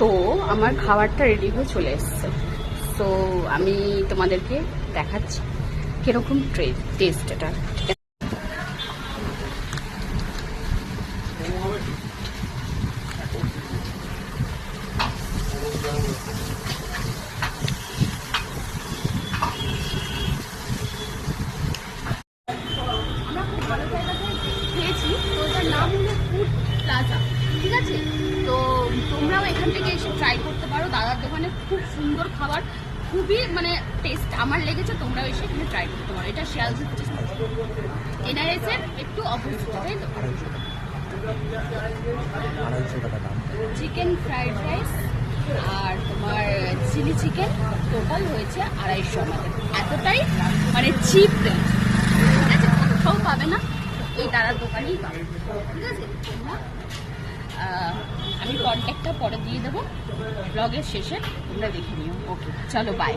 তো আমার খাবারটা রেডি হয়ে চলে এসছে। সো আমি তোমাদেরকে দেখাচ্ছি কিরকম টেস্ট এটা। আমরা খুব ভালো জায়গাতে খেয়েছি, তো এটার নাম হলো ফুড প্লাজা, ঠিক আছে? তো তোমরাও এখান থেকে এসে ট্রাই করতে পারো। দাদার দোকানে খুব সুন্দর খাবার, খুবই মানে টেস্ট আমার লেগেছে। তোমরাও এসে এখানে ট্রাই করতে পারো। এটা শিয়ালদা এনআরএস-এর একটু অপোজিট, তাই তো? 250 টাকা দাম। চিকেন ফ্রাইড রাইস আর তোমার চিলি চিকেন টোটাল হয়েছে 250 আমাদের। এতটাই মানে চিপ রেট, ঠিক আছে? কোথাও পাবে না, এই দাদার দোকানেই পাবে, ঠিক আছে? আমি কন্ট্যাক্টটা পরে দিয়ে দেবো ব্লগের শেষে, তোমরা দেখে নিও। ওকে, চলো বাই।